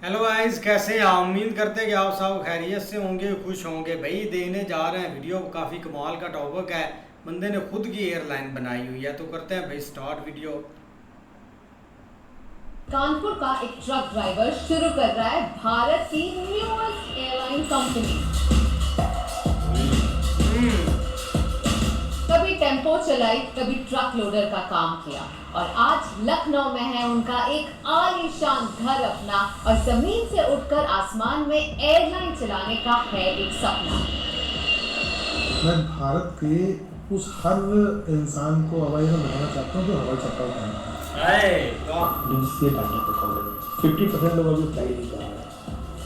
Hello guys, कैसे हैं आप? उम्मीद करते हैं कि आप सब खैरियत से होंगे, खुश होंगे। भाई देने जा रहे हैं वीडियो, काफ़ी कमाल का टॉपिक है। बंदे ने खुद की एयरलाइन बनाई हुई है, तो करते हैं भाई स्टार्ट वीडियो। कानपुर का एक ट्रक ड्राइवर शुरू कर रहा है भारत की न्यूएस्ट एयरलाइन कंपनी। कभी टेम्पो चलाई, कभी ट्रक लोडर का काम किया और आज लखनऊ में है उनका एक आलीशान घर अपना और जमीन से उठकर आसमान में एयरलाइन चलाने का है एक सपना। मैं भारत के उस हर इंसान को हवाई में बनाना चाहता हूँ जो हवाई चप्पल पहनता है। जिसके डाटा पे कवर 50% लोग अभी फ्लाई नहीं कर रहे हैं।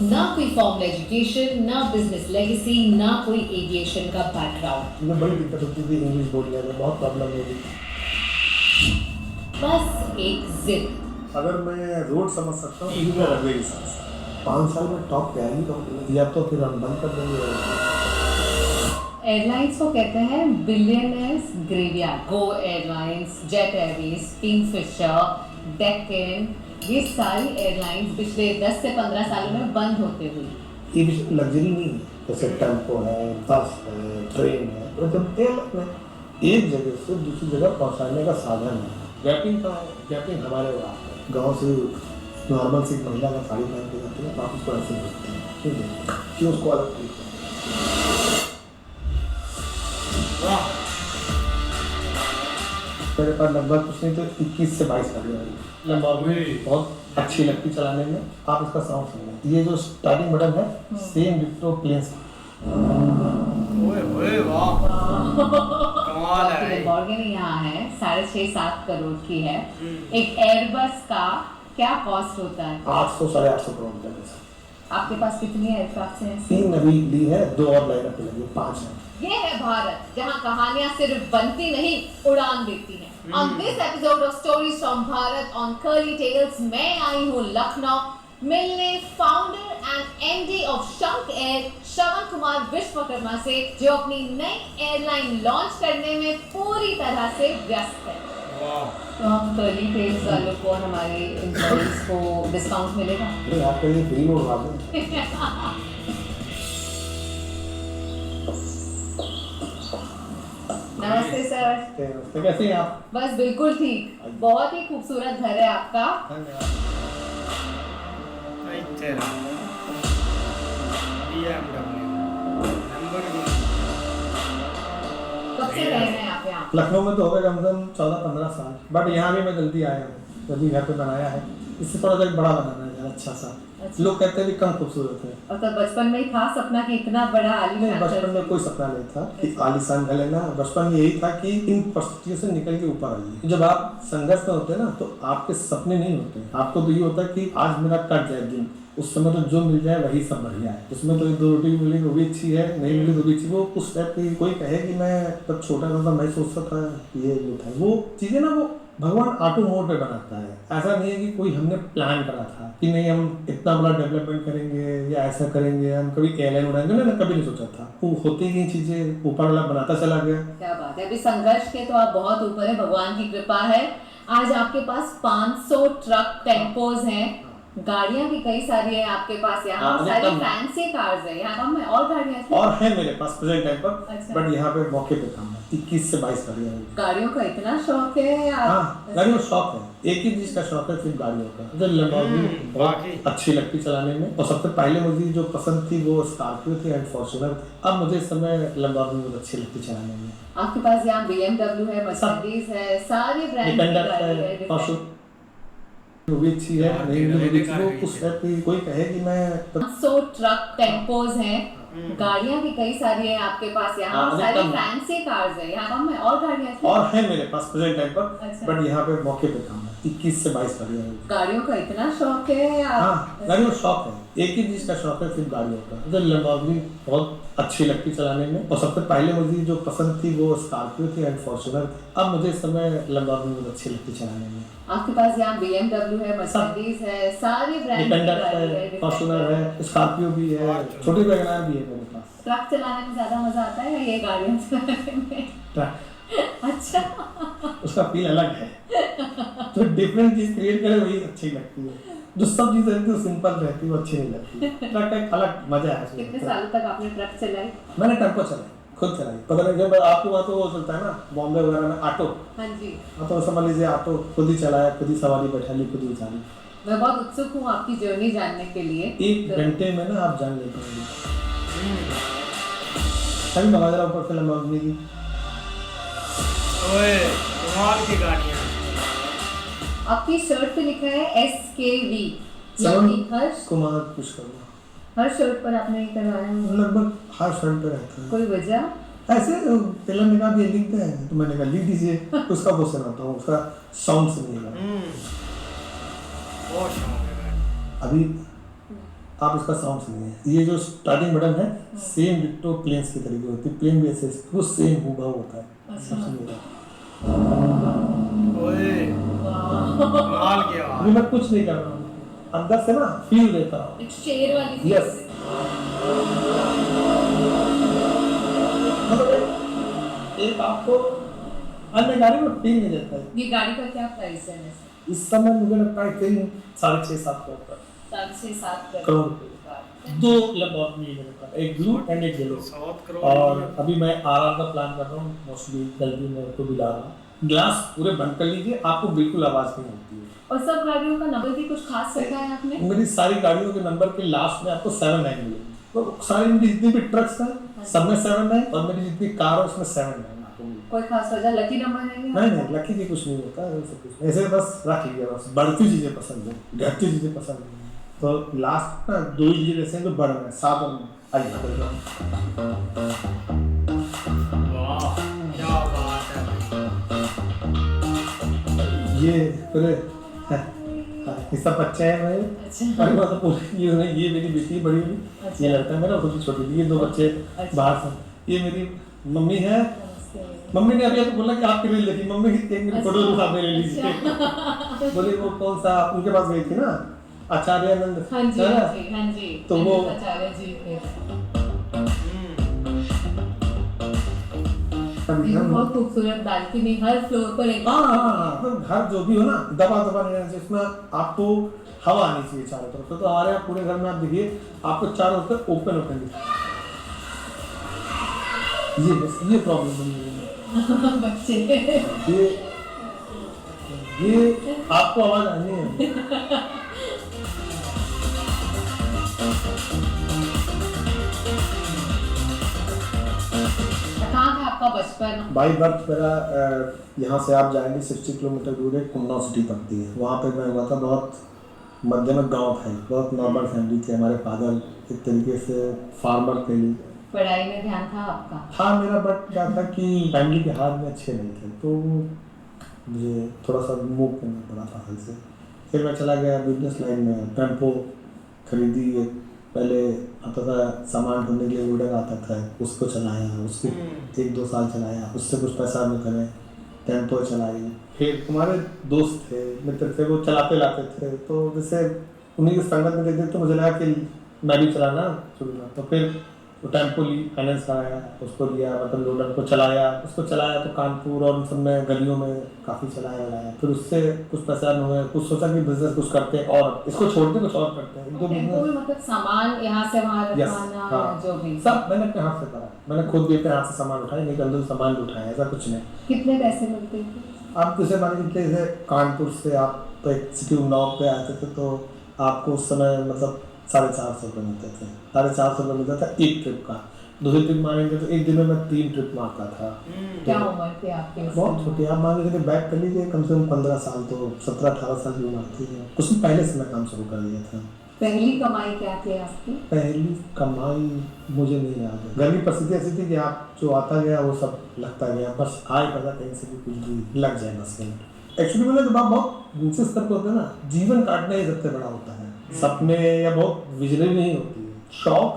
ना कोई फॉर्मल एजुकेशन, ना बिजनेस लेगेसी, ना कोई एविएशन का बैकग्राउंड। मुझे बड़ी दिक्कत होती थी इंग्लिश बोलने में, बहुत प्रॉब्लम होती। बस एक जिद। अगर मैं रोड समझ सकता हूँ तो मैं रनवे ही समझ सकता हूँ। 5 साल में टॉप पे आएगी कंपनी, या तो फिर हम बंद कर देंगे। एयरलाइंस को कहते हैं billionaires graveyard. Go Airlines, Jet Airways, Kingfisher, Deccan, ये सारी एयरलाइंस पिछले 10 से 15 सालों में बंद होते हुई। ये भी लग्जरी नहीं है, जैसे टेम्पो है, बस है, ट्रेन है। तो जब एयरलाइन है, एक जगह से दूसरी जगह पहुँचाने का साधन है। रैपिंग का रैपिंग हमारे वहाँ है। गाँव से नॉर्मल सी महिला का साड़ी पहन के जाती है, तो आप उसको ऐसे देखते हैं, ठीक है, क्यों उसको अलग तरीके मेरे पास लगभग कुछ नहीं तो 21 से 22 गाड़ी आ रही है। बहुत अच्छी लगती चलाने में। आप इसका साउंड सुनिए, ये जो स्टार्टिंग बटन है सेम डिट्टो प्लेन्स। ओए ओए वाह, कमाल है। लैम्बोर्गिनी यहाँ है, 6.5-7 करोड़ की है। एक एयरबस का क्या कॉस्ट होता है? 800-850 करोड़ रुपए का। आपके पास कितनी एयरक्राफ्ट हैं? 3 अभी ली है, 2 और लाइनअप पे लगी, 5 है। ये है भारत, जहाँ कहानियां सिर्फ बनती नहीं, उड़ान देती हैं। On this episode of Stories from Bharat on Curly Tales, मैं आई हूँ लखनऊ मिलने फाउंडर एंड एमडी ऑफ शंख एयर श्रवण कुमार विश्वकर्मा से, जो अपनी नई एयरलाइन लॉन्च करने में पूरी तरह से व्यस्त है। तो हम कर्ली टेल्स वालों को, हमारे एम्प्लॉइज को डिस्काउंट मिलेगा? नहीं, आपके लिए फ्री में उड़ा दूँ। नमस्ते सर। तो कैसे हैं आप? बस बिल्कुल ठीक। बहुत ही खूबसूरत घर है आपका। कब से रह रहे हैं आप यहाँ? लखनऊ में तो हो गए कम से कम 14-15 साल, बट यहाँ भी मैं जल्दी आया हूँ, जल्दी घर पे बनाया है। इससे थोड़ा सा बड़ा बनाना है, अच्छा सा। अच्छा। लोग कहते हैं कि कम खूबसूरत है। और तो बचपन में ही था सपना कि इतना बड़ा आलीशान? बचपन में कोई सपना नहीं था कि आलीशान घर लेना। बचपन में यही था कि इन परिस्थितियों से निकल के ऊपर आइए। जब आप संघर्ष में होते हैं ना, तो आपके सपने नहीं होते। आपको तो ये होता है कि आज मेरा कट जाए दिन, उस समय तो जो मिल जाए वही सब बढ़िया है। उसमें तो 2 रोटी मिली वो भी अच्छी है, नहीं मिली तो भी अच्छी। वो उस टाइप की कोई कहे कि मैं तब छोटा था, मैं सोचता था ये जो था वो चीजें ना, वो भगवान ऑटो मोड पे बनाता है। ऐसा नहीं है कि कोई हमने प्लान करा था कि नहीं हम इतना बड़ा डेवलपमेंट करेंगे या ऐसा करेंगे, हम कभी एयरलाइन उड़ाएंगे। मैंने कभी नहीं सोचा था। वो होती ही चीजें ऊपर वाला बनाता चला गया। क्या बात है। अभी संघर्ष के तो आप बहुत ऊपर है, भगवान की कृपा है। आज आपके पास 500 ट्रक टेम्पोज हैं, गाड़ियां भी कई सारी है आपके पास। यहाँ सारी फैंसी कार्स है, यहाँ कम है और गाड़ियां और है मेरे पास प्रेजेंट टाइम पर। अच्छा। बट यहाँ पे मौके पे काम है, 21 से 22 गाड़ियाँ हैं। गाड़ियों का इतना शौक है आप? हाँ, गाड़ियों का शौक है। एक ही चीज का शौक है, सिर्फ गाड़ियों का। मुझे लैम्बोर्गिनी बहुत अच्छी लगती चलाने में, और सबसे पहले मुझे जो पसंद थी वो स्कॉर्पियो थी एंड फॉर्च्यूनर थी। अब मुझे इस समय लैम्बोर्गिनी बहुत अच्छी लगती चलाने में। आपके पास यहाँ BMW है, मर्सिडीज है, सारे ब्रांड की गाड़ी है। वो भी अच्छी है, नहीं मिली तो भी अच्छी। वो उस टाइप की कोई कहे कि मैं 500 ट्रक टेम्पोज हैं, गाड़ियां भी कई सारी है आपके पास। यहाँ सारी फैंसी कार्स है, यहाँ कम है और गाड़ियां और है मेरे पास प्रेजेंट टाइम पर। अच्छा। बट यहाँ पे मौके पे काम है, 21 से 22 गाड़ियाँ हैं। गाड़ियों का इतना शौक है आप? हाँ, गाड़ियों का शौक है। एक ही चीज का शौक है, सिर्फ गाड़ियों का। मुझे लैम्बोर्गिनी बहुत अच्छी लगती चलाने में, और सबसे पहले मुझे जो पसंद थी वो स्कॉर्पियो थी एंड फॉर्च्यूनर थी। अब मुझे इस समय लैम्बोर्गिनी बहुत अच्छी लगती चलाने में। आपके पास यहाँ BMW है, मर्सिडीज है, सारे ब्रांड की गाड़ी है, फॉर्च्यूनर है, स्कॉर्पियो भी है, छोटी वैगनआर भी है मेरे पास। ट्रक चलाने में ज्यादा मजा आता है या ये गाड़ियां चलाने में? अच्छा, उसका फील अलग है। तो डिफरेंट चीज क्रिएट करे वही अच्छी लगती है, जो सब चीजें रहती है सिंपल रहती है वो अच्छी नहीं लगती। ट्रक का एक अलग मजा है। कितने सालों तक आपने ट्रक चलाई? मैंने टेम्पो चलाई, खुद चलाई। पता नहीं जब आपके वहाँ तो वो चलता है ना बॉम्बे वगैरह में ऑटो। हाँ जी। तो समझ लीजिए ऑटो खुद ही चलाया, खुद ही सवारी बैठा ली, खुद ही उतारी। मैं बहुत उत्सुक हूँ आपकी जर्नी जानने के लिए। 1 घंटे में ना आप जान नहीं पाएंगे। कभी बगा जरा ऊपर से लंबावनी की। ओए कमाल की गाड़ियाँ। आपकी शर्ट पे लिखा है SKV, श्रवण यानी हर्ष। कुमार पुष्कर। हर शर्ट पर आपने ये करवाया है? लगभग हर शर्ट पे रहता है। कोई वजह? ऐसे फिल्म में भी लिखते हैं तो मैंने कहा लिख दीजिए। उसका वो सुनाता हूँ, उसका साउंड सुनिएगा। बहुत शौक है भाई। अभी आप इसका साउंड सुनिए। ये जो स्टार्टिंग बटन है सेम डिट्टो प्लेन्स की तरीके होती है, प्लेन भी ऐसे वो सेम हूबहू होता है। अच्छा। आप सुनिएगा। ओए कमाल की आवाज। अभी मैं कुछ नहीं कर रहा हूँ, अंदर से ना फील देता हूँ। एक शेर वाली फील Yes. से। मतलब एक आपको अन्य गाड़ी में फील नहीं देता है। ये गाड़ी का क्या प्राइस है वैसे? इस समय मुझे लगता है कहीं 6.5-7 करोड़ का 6.5-7 करोड़ रुपए। 2 लैम्बोर्गिनी मेरे पास, एक ब्लू एंड एक येलो। 7 करोड़। और अभी मैं आरआर का प्लान कर रहा हूँ, मोस्टली जल्दी मेरे को भी ला रहा हूँ। ग्लास पूरे बंद कर लीजिए, आपको बिल्कुल आवाज नहीं होती है। और सब गाड़ियों का नंबर भी कुछ खास रखा है आपने? मेरी सारी गाड़ियों के नंबर के लास्ट में आपको 7-9 मिलेंगे। तो सारी मेरी जितनी भी ट्रक्स हैं सब में 7-9, और मेरी जितनी कार है उसमें 7-9 आपको मिलेंगे। कोई खास वजह? लकी नंबर है ये? नहीं लकी की कुछ नहीं होता है, ऐसे कुछ नहीं। ऐसे बस रख लीजिए, बस बढ़ती चीजें पसंद है, घटती चीजें पसंद नहीं। तो लास्ट ना 2 ही चीजें ऐसे हैं जो बढ़ रहे हैं, 7 और 9। आइए वाह क्या बात है भाई। ये पूरे ये सब बच्चे हैं मेरे। अच्छा। और मतलब पूरे ये मेरी बेटी बड़ी हुई, अच्छा। ये लड़का है मेरा, खुद छोटी थी। ये 2 बच्चे अच्छा। बाहर से। ये मेरी मम्मी है। नमस्ते। मम्मी ने अभी आपको बोला कि आपके लिए देखी, मम्मी की एक मेरी फोटो साथ में ले लीजिए। अच्छा। बोले वो कौन सा उनके पास गई थी ना, आचार्यानंद। हाँ जी है ना? हाँ जी हाँ जी। तो वो आचार्य जी थे। अभी हम बहुत खूबसूरत बालकनी, हर फ्लोर पर एक। हाँ तो घर जो भी हो ना दबा नहीं रहना चाहिए, इसमें आपको हवा आनी चाहिए चारों तरफ से। तो हमारे यहाँ पूरे घर में आप देखिए आपको चारों तरफ ओपन ये प्रॉब्लम बनी है। बच्चे। ये आपको आवाज आनी है। कहाँ था आपका बचपन? बाई बर्थ मेरा यहाँ से आप जाएंगे 60 किलोमीटर दूर एक उन्नाव सिटी पड़ती है, वहाँ पे मैं हुआ था। बहुत मध्यम गांव था, बहुत नॉर्मल फैमिली थी। हमारे फादर एक तरीके से फार्मर थे। पढ़ाई में ध्यान था आपका? हाँ मेरा, बट क्या था कि फैमिली के हाथ में अच्छे नहीं थे, तो मुझे थोड़ा सा मूव करना पड़ा था हाल से। फिर मैं चला गया बिजनेस लाइन में, टेम्पो खरीदी। पहले आता था सामान ढूंढने के लिए लोडर आता था, उसको चलाया, उसको 1-2 साल चलाया, उससे कुछ पैसा में करे, टेम्पो चलाई। फिर हमारे दोस्त थे, मित्र थे, वो चलाते लाते थे, तो जैसे उन्हीं की संगत में देखते तो मुझे लगा कि मैं भी चलाना शुरू करा। तो फिर वो टेम्पो ली, फाइनेंस कराया, उसको लिया, मतलब लोडर को चलाया, उसको चलाया तो कानपुर और उन सब में गलियों में काफ़ी चलाया। फिर उससे कुछ पैसा न हुए, कुछ सोचा कि बिजनेस कुछ करते हैं और इसको छोड़ के कुछ और करते हैं। टेम्पो में मतलब सामान यहाँ से वहाँ रखवाना, हाँ, जो भी सब मैंने अपने हाथ से करा। मैंने खुद भी अपने हाथ से सामान उठाया, नहीं कर सामान भी उठाया, ऐसा कुछ नहीं। कितने पैसे मिलते थे? आप जैसे मान लीजिए जैसे कानपुर से आप तो एक सिटी उन्नाव पे आते थे, तो आपको उस समय मतलब 450 रुपये मिलते थे। 450 रुपये मिलता था एक ट्रिप का। दूसरी ट्रिप मारेंगे तो एक दिन में मैं 3 ट्रिप मारता था। क्या उम्र थी आपके? बहुत छोटी, आप मान लीजिए बैक कर लीजिए, कम से कम 15 साल, तो 17-18 साल की उम्र थी। कुछ दिन पहले से मैं काम शुरू कर दिया था। पहली कमाई क्या थी आपकी? पहली कमाई मुझे नहीं याद है। घर की परिस्थिति ऐसी थी कि आप जो आता गया वो सब लगता गया, बस आए पता कहीं से भी कुछ भी लग जाए बस। एक्चुअली मैंने जब आप बहुत नीचे स्तर पर होते हैं ना, जीवन काटना ही सबसे बड़ा होता है। सपने या बहुत विजनरी नहीं होती है, शौक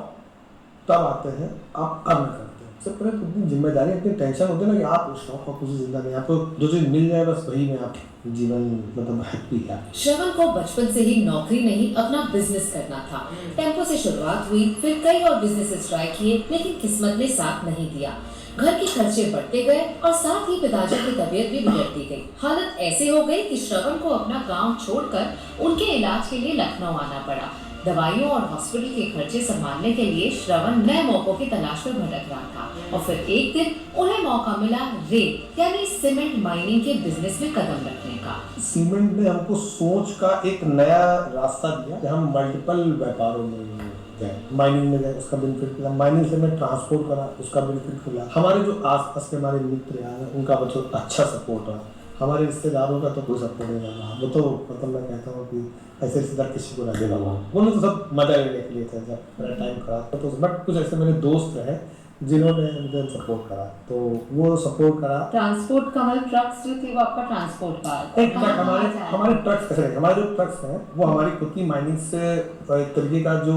तब आते हैं आप अर्न करते हैं। सबसे पहले तो इतनी जिम्मेदारी, इतनी टेंशन होती है ना कि आप उस शौक को कुछ जिंदा नहीं, आपको जो चीज़ मिल जाए बस वही में आप जीवन मतलब हैप्पी है। श्रवण को बचपन से ही नौकरी नहीं अपना बिजनेस करना था। टेम्पो से शुरुआत हुई, फिर कई और बिजनेसेस ट्राई किए, लेकिन किस्मत ने साथ नहीं दिया। घर के खर्चे बढ़ते गए और साथ ही पिताजी की तबीयत भी बिगड़ती गई। हालत ऐसे हो गई कि श्रवण को अपना गांव छोड़कर उनके इलाज के लिए लखनऊ आना पड़ा। दवाइयों और हॉस्पिटल के खर्चे संभालने के लिए श्रवण नए मौकों की तलाश में भटक रहा था और फिर एक दिन उन्हें मौका मिला रेत यानी सीमेंट माइनिंग के बिजनेस में कदम रखने का। सीमेंट ने हमको सोच का एक नया रास्ता दिया कि हम मल्टीपल व्यापारों में गए। माइनिंग में गए, उसका बेनिफिट मिला। माइनिंग से मैं ट्रांसपोर्ट करा, उसका बेनिफिट मिला। हमारे जो आसपास के हमारे मित्र हैं उनका बहुत अच्छा सपोर्ट रहा। हमारे रिश्तेदारों का तो कोई सपोर्ट नहीं रहा। वो तो मतलब मैं कहता हूँ कि ऐसे रिश्तेदार किसी को ना देगा वो तो सब मजा लेने के लिए थे। जब मेरा टाइम खराब था तो बट कुछ ऐसे मेरे दोस्त रहे जिन्होंने मुझे सपोर्ट करा, तो वो सपोर्ट करा। ट्रांसपोर्ट का मतलब ट्रक्स जो थे वो आपका ट्रांसपोर्ट का एक ट्रक हमारे ट्रक्स कैसे नहीं, हमारे जो ट्रक्स हैं वो हमारी खुद की माइनिंग से एक तरीके का जो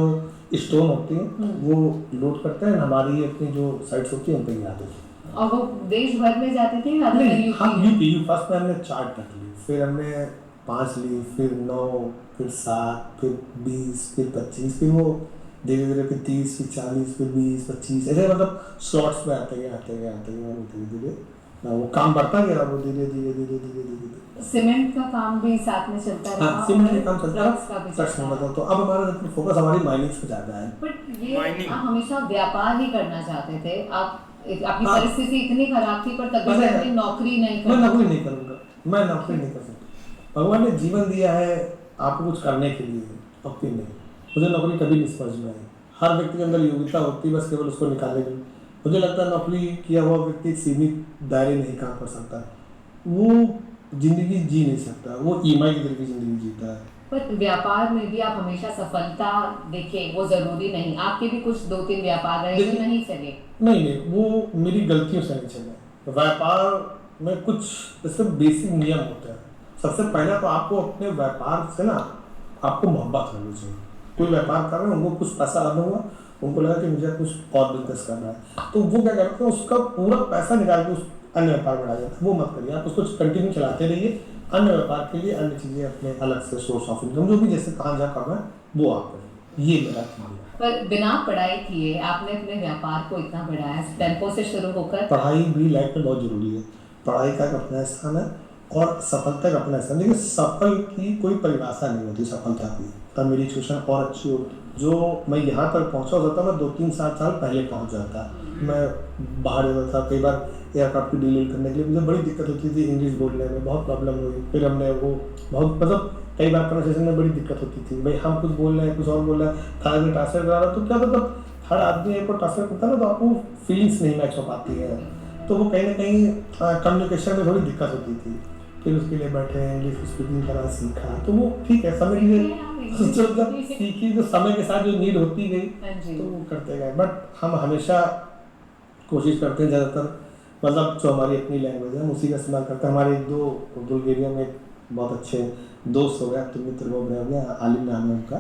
स्टोन होती है वो लोड करते हैं, हमारी अपनी जो साइट्स होती है उन पर गिराते हैं। और वो देश भर में जाते थे या नहीं, हम यूपी फर्स्ट में हमने 4 ट्रक ली, फिर हमने 5 ली, फिर 9, फिर 7, फिर 20, फिर 25, फिर वो धीरे धीरे फिर 30, फिर 40, फिर 20, 25 ऐसे मतलब स्लॉट्स में आते गए धीरे धीरे वो काम बढ़ता गया। वो धीरे सीमेंट का काम भी साथ में चलता रहा। हाँ, सीमेंट का काम चलता ट्रक्स का भी ट्रक्स में चलता मतलब तो अब हमारा फोकस हमारी माइनिंग पे ज़्यादा है। बट ये Mining। आप हमेशा व्यापार ही करना चाहते थे। आप आपकी हाँ। परिस्थिति इतनी खराब थी पर तभी पता भी है, अपनी नौकरी नहीं मैं कर नौकरी नहीं करूँगा, मैं नौकरी नहीं कर सकता। भगवान ने जीवन दिया है आपको कुछ करने के लिए, नौकरी नहीं। मुझे नौकरी कभी नहीं समझ में आई। हर व्यक्ति के अंदर योग्यता होती है, बस केवल उसको निकालने की। मुझे लगता है नौकरी किया हुआ व्यक्ति सीमित दायरे में ही काम कर सकता है, वो जिंदगी जी नहीं सकता, वो ईएमआई की तरह की जिंदगी जीता है। पर व्यापार में भी आप हमेशा सफलता देखें वो जरूरी नहीं। आपके भी कुछ 2-3 व्यापार रहे जो नहीं चले। नहीं, वो मेरी गलतियों से नहीं चला। व्यापार में कुछ जैसे बेसिक नियम होते हैं। सबसे पहला तो आपको अपने व्यापार से ना आपको मोहब्बत होनी चाहिए। कोई व्यापार कर रहे हैं, उनको कुछ पैसा आना हुआ, उनको लगा कि मुझे कुछ और बिजनेस करना है, तो वो क्या करते हैं उसका पूरा पैसा निकाल के उस अन्य व्यापार बढ़ा जाता है। वो मत करिए, आप उसको कंटिन्यू चलाते रहिए। अन्य व्यापार के लिए अन्य चीज़ें अपने अलग से सोर्स ऑफ इनकम जो भी जैसे कहाँ जहाँ करना है वो आप करें। ये मेरा मानना है। पर बिना पढ़ाई किए आपने अपने व्यापार को इतना बढ़ाया, टेम्पो से शुरू होकर। पढ़ाई भी लाइफ में बहुत जरूरी है। पढ़ाई का एक अपना स्थान है और सफलता का अपना स्थान। लेकिन सफल की कोई परिभाषा नहीं होती सफलता की। तब मेरी सिचुएशन और अच्छी होती, जो मैं यहाँ तक पहुँचा होता मैं 2-3-7 साल पहले पहुँच जाता। मैं बाहर जाता था, कई बार एयरक्राफ्ट की डीलिंग करने के लिए मुझे बड़ी दिक्कत होती थी। इंग्लिश बोलने में बहुत प्रॉब्लम हुई। फिर हमने वो बहुत मतलब कई बार कन्वर्सेशन में बड़ी दिक्कत होती थी। भाई हम कुछ बोल रहे हैं, कुछ और बोल रहे हैं, खाना में ट्रांसलेट करा रहा तो क्या मतलब हर आदमी एक ट्रांसलेट करता है ना, तो आपको फीलिंग्स नहीं मैच हो पाती है, तो वो कहीं ना कहीं कम्युनिकेशन में थोड़ी दिक्कत होती थी। फिर उसके लिए बैठे इंग्लिश स्पीकिंग करना सीखा, तो वो ठीक है समय की जो जब सीखी तो समय के साथ जो नीड होती गई तो वो करते गए। बट हम हमेशा कोशिश करते हैं ज़्यादातर मतलब जो हमारी अपनी लैंग्वेज है हम उसी का इस्तेमाल करते हैं। हमारे 2 बुल्गारिया में बहुत अच्छे दोस्त हो गए, तो मित्र वो हो गया, आलिम नाम है उनका।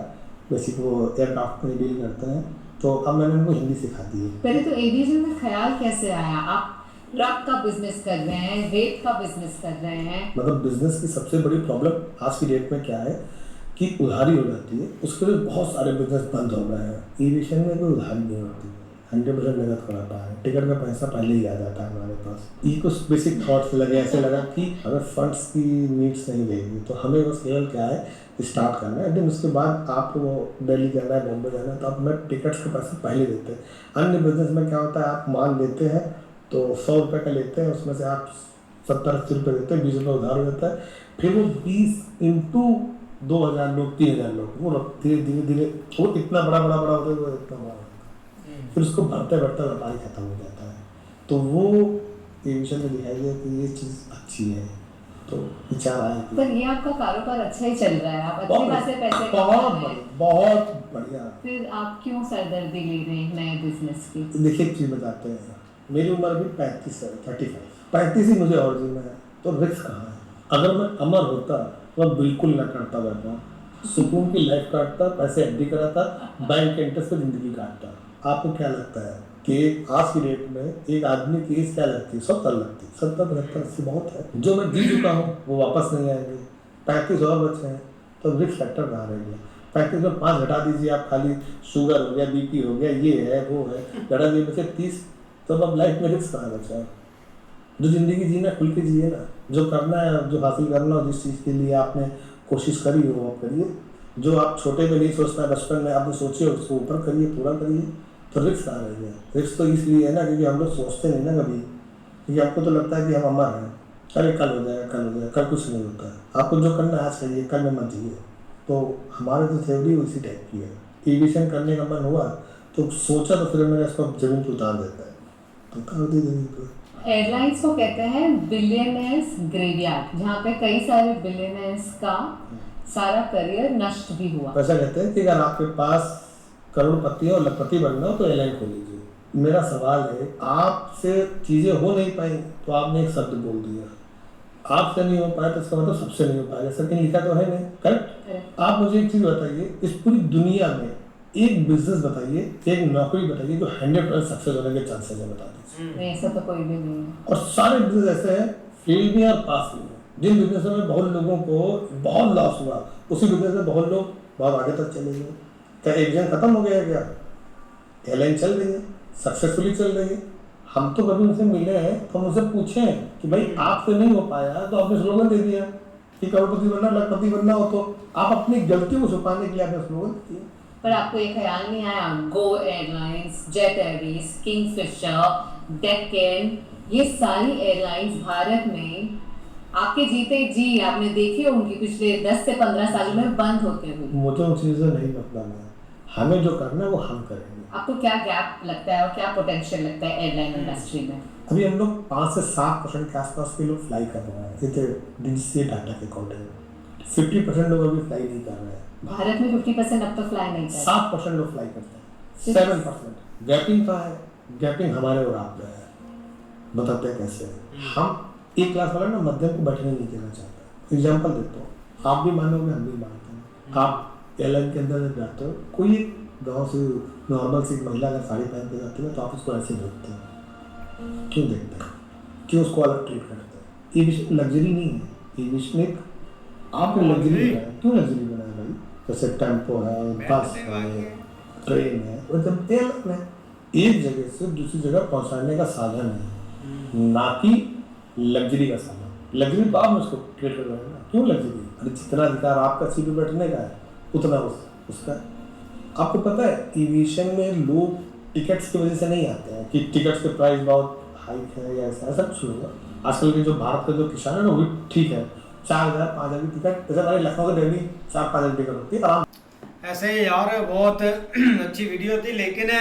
बेसिक वो एयरक्राफ्ट में डील करते हैं, तो अब मैंने उनको हिंदी सिखा दी है। पहले तो एविएशन में ख्याल कैसे आया? आप ट्रक का बिजनेस कर रहे हैं, रेत का बिजनेस कर रहे हैं। मतलब बिजनेस की सबसे बड़ी प्रॉब्लम आज की डेट में क्या है कि उधारी हो जाती है, उसके लिए बहुत सारे बिजनेस बंद हो गए हैं। एविएशन में कोई उधारी नहीं होती, 100% नगद कराता है। टिकट का पैसा पहले ही आ जाता है हमारे पास। ये कुछ बेसिक थॉट्स लगे, ऐसे लगा कि अगर फंड्स की नीड्स नहीं रहेगी तो हमें बस केवल क्या है स्टार्ट करना है। देन उसके बाद आप वो दिल्ली जाना है, बॉम्बे जाना है, तो आप हमें टिकट्स के पैसे पहले देते हैं। अन्य बिजनेस में क्या होता है, आप माल लेते हैं तो 100 रुपये का लेते हैं, उसमें से आप 70-80 रुपये देते हैं, 20 रुपये उधार हो जाता है। फिर वो 20 इंटू 2000 लोग, 3000 लोग, वो धीरे धीरे धीरे वो इतना बड़ा होता है, वो इतना बड़ा होता है। फिर उसको बढ़ते व्यापार खत्म हो जाता है। तो वो एविएशन में दिखाई दिया कि ये चीज़ अच्छी है, तो विचार आया कि पर ये आपका कारोबार अच्छा ही चल रहा है, आप अच्छे खासे पैसे कमा रहे हैं। बहुत बढ़िया। फिर आप क्यों सरदर्दी ले रहे हैं नए बिजनेस की? देखिए एक चीज़ बताते हैं, मेरी उम्र भी 35 ही मुझे और जीना है, तो रिस्क कहाँ है? अगर मैं अमर होता तो मैं बिल्कुल ना करता व्यापार, सुकून की लाइफ काटता, पैसे एफडी कराता, बैंक के इंटरेस्ट पर जिंदगी काटता। आपको क्या लगता है कि आज की डेट में एक आदमी की एज क्या लगती है? 70 लगती है। 70-75 बहुत है। जो मैं जी चुका हूँ वो वापस नहीं आएंगे। 35 और बचे हैं, तो रिस्क फैक्टर कहाँ रह गया? 35 में 5 घटा दीजिए आप, खाली शुगर हो गया, बीपी हो गया, ये है वो है, घटा दीजिए, बचे 30। तो अब लाइफ में रिस्क कहाँ बचा है? जो ज़िंदगी जीना खुल के जिए ना, जो करना है, जो हासिल करना हो, जिस चीज़ के लिए आपने कोशिश करी हो वो आप करिए। जो आप छोटे में नहीं सोचना है, बचपन में आपने सोचे हो उसको ऊपर करिए, पूरा करिए। तो रिस्क कहाँ रह गया? रिस्क तो इसलिए है ना क्योंकि हम लोग सोचते नहीं ना कभी, क्योंकि आपको तो लगता है कि हम अमर हैं, अरे कल हो जाएगा, कल हो जाएगा, कल कुछ नहीं होता है। आपको जो करना है आज करिए, कल में मत जिए। तो हमारे जो थ्योरी उसी टाइप की है। एविएशन करने का मन हुआ तो सोचा तो फिर मैंने इसको जमीन पर उतार देता है, तो उतार दी जमीन पर। एयरलाइंस को कहते हैं बिलियनर्स ग्रेवयार्ड, जहाँ पे कई सारे बिलियनर्स का सारा करियर नष्ट भी हुआ। ऐसा कहते हैं कि अगर आपके पास करोड़पति और लखपति बनना हो तो एयरलाइन खोल लीजिए। मेरा सवाल है, आपसे चीज़ें हो नहीं पाई तो आपने एक शब्द बोल दिया, आपसे नहीं हो पाया तो इसका मतलब सबसे नहीं हो पाएगा। ऐसा कहीं लिखा तो है नहीं, करेक्ट? आप मुझे एक चीज़ बताइए, इस पूरी दुनिया में एक बिजनेस बताइए, एक नौकरी बताइए जो 100% सक्सेस होने के चांसेस है, बता दीजिए। नहीं, ऐसा तो कोई भी नहीं है। और सारे बिजनेस ऐसे हैं फेल में और पास में। जिन बिजनेस में बहुत लोगों को बहुत लॉस हुआ, उसी बिजनेस में बहुत लोग बहुत आगे तक चले गए। क्या एविएशन खत्म हो गया क्या? एयरलाइन चल रही है, सक्सेसफुली चल रही है। हम तो कभी उनसे मिले हैं तो हम उनसे पूछे कि भाई आपसे नहीं हो पाया तो आपने स्लोगन दे दिया कि करोड़पति बनना, लखपति बनना हो, तो आप अपनी गलती को छुपाने के लिए आपने स्लोगन दिया। पर आपको ये ख्याल नहीं आया, Go Airlines, Jet Airways, Kingfisher, Deccan, ये सारी एयरलाइंस भारत में आपके जीते जी आपने देखी हो उनकी पिछले 10 से 15 सालों में बंद होते हुए। मुझे उन चीज़ों नहीं मतलब है, हमें जो करना है वो हम करेंगे। आपको क्या गैप लगता है और क्या पोटेंशियल लगता है एयरलाइन इंडस्ट्री में? अभी हम लोग 5 से 7% के आसपास के लोग फ्लाई कर रहे हैं, ये डीजीसीए डाटा के अकॉर्डिंग। 50% लोग अभी फ्लाई नहीं कर रहे हैं। भारत में 50% अब तक फ्लाई नहीं कर रहे। 7% लोग फ्लाई करते हैं, 7%। गैपिंग कहाँ है? गैपिंग हमारे और आप में है। बताते हैं कैसे? हम एक क्लास वाला ना मध्यम को बैठने नहीं देना चाहता। एग्जाम्पल देता हूँ, आप भी मानोगे, हम भी मानते हैं। आप एयरलाइन के अंदर जाते हो, कोई गाँव से नॉर्मल सी महिला अगर साड़ी पहन के जाती है तो आप उसको ऐसे देखते हैं, क्यों देखते हैं? क्यों उसको अलग ट्रीट करते हैं? एविएशन लग्जरी नहीं है, एविएशन एक आपने लग्जरी बनाया। क्यों लग्जरी बनाया भाई? जैसे टेम्पो है, बस है, ट्रेन है, मतलब एयरलाइन है, एक जगह से दूसरी जगह पहुंचाने का साधन है, ना कि लग्जरी का साधन। लग्जरी तो आप उसको क्रिएट कर रहे हैं ना, क्यों लग्जरी? अरे जितना अधिकार आपका सीट पे बैठने का है उतना उसका। आपको पता है एविएशन में लोग टिकट्स की वजह से नहीं आते हैं कि टिकट्स के प्राइस बहुत हाइक है या ऐसा कुछ होगा। आजकल के जो भारत का जो किसान है ना वो भी ठीक है, 4,000 5,000 की टिकट, जैसे हमारे लखनऊ का डेली 4-5,000 टिकट होती है आराम। ऐसे यार बहुत अच्छी वीडियो थी, लेकिन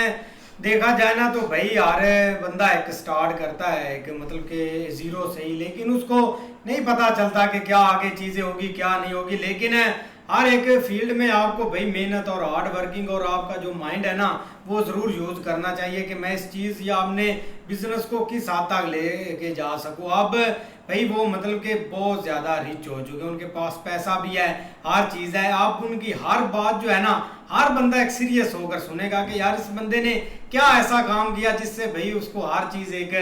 देखा जाए ना तो भाई यार बंदा एक स्टार्ट करता है एक मतलब कि जीरो से ही, लेकिन उसको नहीं पता चलता कि क्या आगे चीज़ें होगी क्या नहीं होगी। लेकिन हर एक फील्ड में आपको भाई मेहनत और हार्ड वर्किंग और आपका जो माइंड है ना वो ज़रूर यूज़ करना चाहिए कि मैं इस चीज़ या अपने बिजनेस को किस हद तक ले के जा सकूँ। अब भाई वो मतलब कि बहुत ज़्यादा रिच हो चुके हैं, उनके पास पैसा भी है, हर चीज़ है। आप उनकी हर बात जो है ना, हर बंदा एक सीरियस होकर सुनेगा कि यार इस बंदे ने क्या ऐसा काम किया जिससे भाई उसको हर चीज़ एक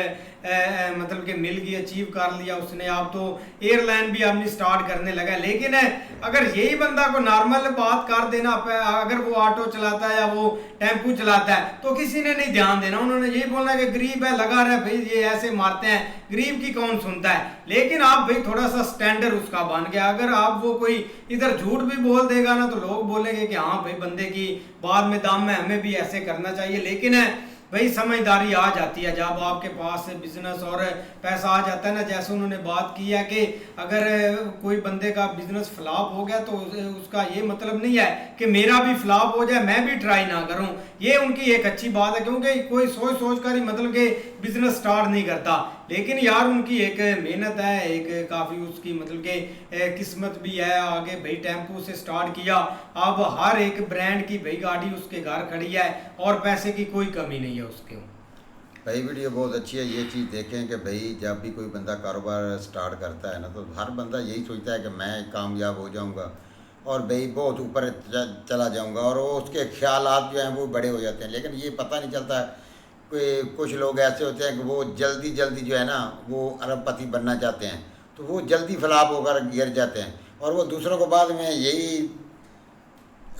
मतलब कि मिल गई, अचीव कर लिया उसने। आप तो एयरलाइन भी अपनी स्टार्ट करने लगा। लेकिन अगर यही बंदा को नॉर्मल बात कर देना, अगर वो ऑटो चलाता है या वो टेम्पू चलाता है तो किसी ने नहीं ध्यान देना, उन्होंने यही बोलना कि गरीब है, लगा रहा है भाई, ये ऐसे मारते हैं, गरीब की कौन सुनता है। लेकिन आप भाई थोड़ा सा स्टैंडर्ड उसका बन गया, अगर आप वो कोई इधर झूठ भी बोल देगा ना तो लोग बोलेंगे कि हाँ भाई बंदे की बाद में दाम में हमें भी ऐसे करना चाहिए। लेकिन भाई समझदारी आ जाती है जब आपके पास बिजनेस और पैसा आ जाता है ना। जैसे उन्होंने बात की है कि अगर कोई बंदे का बिजनेस फ्लॉप हो गया तो उसका ये मतलब नहीं है कि मेरा भी फ्लॉप हो जाए, मैं भी ट्राई ना करूं। ये उनकी एक अच्छी बात है, क्योंकि कोई सोच सोच कर ही मतलब कि बिजनेस स्टार्ट नहीं करता। लेकिन यार उनकी एक मेहनत है, एक काफ़ी उसकी मतलब कि किस्मत भी है। आगे भाई टेम्पो से स्टार्ट किया, अब हर एक ब्रांड की भाई गाड़ी उसके घर खड़ी है और पैसे की कोई कमी नहीं है उसके। भाई वीडियो बहुत अच्छी है। ये चीज़ देखें कि भाई जब भी कोई बंदा कारोबार स्टार्ट करता है ना तो हर बंदा यही सोचता है कि मैं कामयाब हो जाऊंगा और भाई बहुत ऊपर चला जाऊंगा, और वो उसके ख्यालात जो हैं वो बड़े हो जाते हैं। लेकिन ये पता नहीं चलता, कुछ लोग ऐसे होते हैं कि वो जल्दी जो है ना वो अरबपति बनना चाहते हैं तो वो जल्दी फ्लॉप होकर गिर जाते हैं, और वो दूसरों को बाद में यही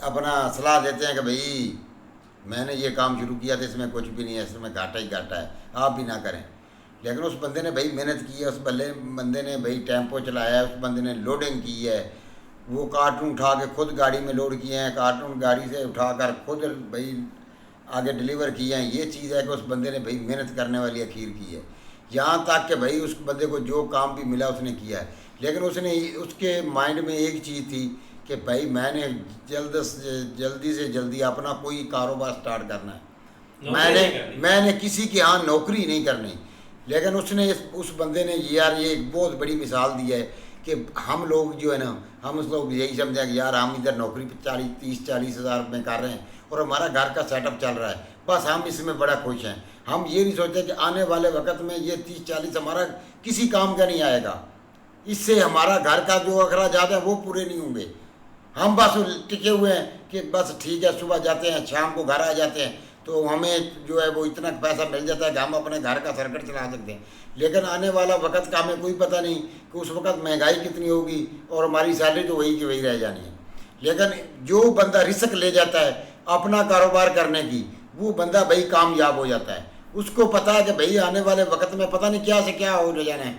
अपना सलाह देते हैं कि भाई मैंने ये काम शुरू किया था, इसमें कुछ भी नहीं है, इसमें घाटा ही घाटा है, आप भी ना करें। लेकिन उस बंदे ने भाई मेहनत की है, उस बंदे ने भाई टेम्पो चलाया है, उस बंदे ने लोडिंग की है, वो कार्टून उठा के खुद गाड़ी में लोड किए हैं, कार्टून गाड़ी से उठाकर खुद भाई आगे डिलीवर किए हैं। ये चीज़ है कि उस बंदे ने भाई मेहनत करने वाली अखीर की है। यहाँ तक कि भाई उस बंदे को जो काम भी मिला उसने किया है, लेकिन उसने उसके माइंड में एक चीज़ थी कि भाई मैंने जल्दी से जल्दी अपना कोई कारोबार स्टार्ट करना है, मैंने किसी के यहाँ नौकरी नहीं करनी। लेकिन उसने उस बंदे ने यार ये एक बहुत बड़ी मिसाल दी है कि हम लोग जो है ना, हम उस लोग यही समझें कि यार हम इधर नौकरी 30-40 हज़ार में कर रहे हैं और हमारा घर का सेटअप चल रहा है, बस हम इसमें बड़ा खुश हैं। हम ये नहीं सोचते कि आने वाले वक्त में ये 30-40 हमारा किसी काम का नहीं आएगा, इससे हमारा घर का जो अखराजात है वो पूरे नहीं होंगे। हम बस टिके हुए हैं कि बस ठीक है, सुबह जाते हैं शाम को घर आ जाते हैं, तो हमें जो है वो इतना पैसा मिल जाता है कि हम अपने घर का सर्कट चला सकते हैं। लेकिन आने वाला वक्त का हमें कोई पता नहीं कि उस वक्त महंगाई कितनी होगी और हमारी सैलरी तो वही की वही रह जानी है। लेकिन जो बंदा रिस्क ले जाता है अपना कारोबार करने की, वो बंदा भाई कामयाब हो जाता है। उसको पता है कि भाई आने वाले वक्त में पता नहीं क्या से क्या हो जाना है,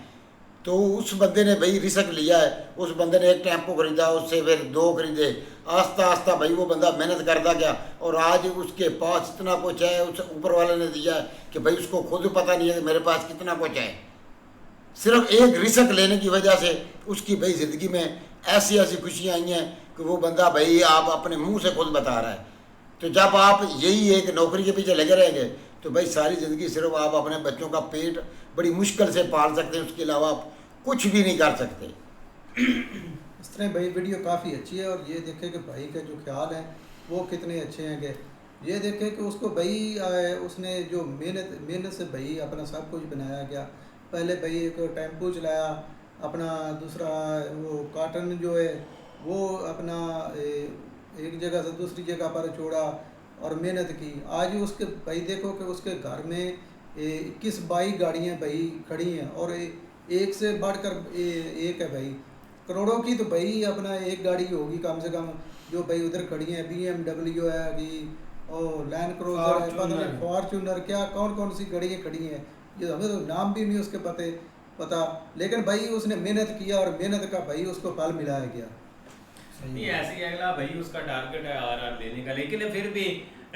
तो उस बंदे ने भाई रिस्क लिया है। उस बंदे ने एक टेम्पो खरीदा, उससे फिर 2 खरीदे, आस्ता आस्ता भाई वो बंदा मेहनत करता गया और आज उसके पास इतना कुछ है, उस ऊपर वाले ने दिया है कि भाई उसको खुद पता नहीं है कि मेरे पास कितना कुछ है। सिर्फ एक रिस्क लेने की वजह से उसकी भाई ज़िंदगी में ऐसी ऐसी खुशियाँ आई हैं कि वो बंदा भाई आप अपने मुँह से खुद बता रहा है। तो जब आप यही एक नौकरी के पीछे लगे रहेंगे तो भाई सारी ज़िंदगी सिर्फ आप अपने बच्चों का पेट बड़ी मुश्किल से पाल सकते हैं, उसके अलावा आप कुछ भी नहीं कर सकते। इस तरह भाई वीडियो काफ़ी अच्छी है और ये देखे कि भाई के जो ख्याल हैं वो कितने अच्छे हैं कि ये देखे कि उसको भाई उसने जो मेहनत से भाई अपना सब कुछ बनाया गया। पहले भाई एक टेम्पो चलाया, अपना दूसरा वो काटन जो है वो अपना एक जगह से दूसरी जगह पर छोड़ा और मेहनत की। आज उसके भाई देखो कि उसके घर में 21-22 गाड़ियाँ भाई खड़ी हैं और एक से बढ़कर एक है भाई। करोड़ों की तो भाई अपना एक गाड़ी होगी कम से कम जो भाई उधर खड़ी हैं। BMW है कि और लैंड क्रूजर है, पता नहीं फॉर्चूनर, क्या कौन कौन सी गाड़ियाँ खड़ी हैं, ये हमें तो नाम भी नहीं उसके पता। लेकिन भाई उसने मेहनत किया और मेहनत का भाई उसको फल मिलाया गया। नहीं ऐसे ही अगला भाई उसका टारगेट है RR लेने का, लेकिन फिर भी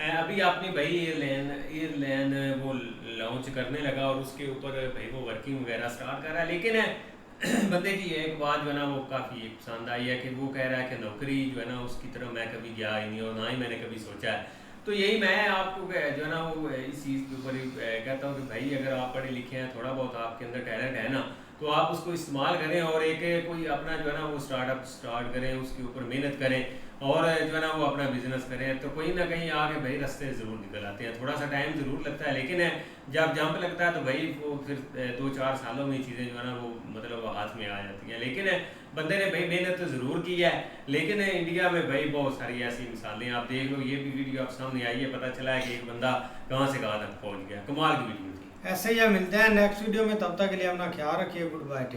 अभी आपने भाई एयरलाइन वो लॉन्च करने लगा और उसके ऊपर भाई वो वर्किंग वगैरह स्टार्ट कर रहा है। लेकिन बंदे की एक बात जो है ना वो काफ़ी पसंद आई है कि वो कह रहा है कि नौकरी जो है ना उसकी तरफ मैं कभी गया ही नहीं और ना ही मैंने कभी सोचा है। तो यही मैं आपको जो है ना वो इस चीज़ के ऊपर ही कहता हूँ कि भाई अगर आप पढ़े लिखे हैं, थोड़ा बहुत आपके अंदर टैलेंट है ना, तो आप उसको इस्तेमाल करें और एक कोई अपना जो है ना वो स्टार्टअप स्टार्ट करें, उसके ऊपर मेहनत करें और जो है ना वो अपना बिजनेस करें, तो कोई ना कहीं आगे भाई रास्ते ज़रूर निकल आते हैं। थोड़ा सा टाइम ज़रूर लगता है, लेकिन जब जंप लगता है तो भाई वो फिर 2-4 सालों में चीज़ें जो है ना वो मतलब हाथ में आ जाती हैं। लेकिन बंदे ने भाई मेहनत तो ज़रूर की है, लेकिन इंडिया में भाई बहुत सारी ऐसी मिसालें आप देख लो। ये भी वीडियो आप सामने आई है, पता चला है कि एक बंदा कहाँ से कहाँ तक पहुँच गया। कमाल की वीडियो थी। ऐसे ही मिलते हैं नेक्स्ट वीडियो में, तब तक के लिए अपना ख्याल रखिए। Good bye, take.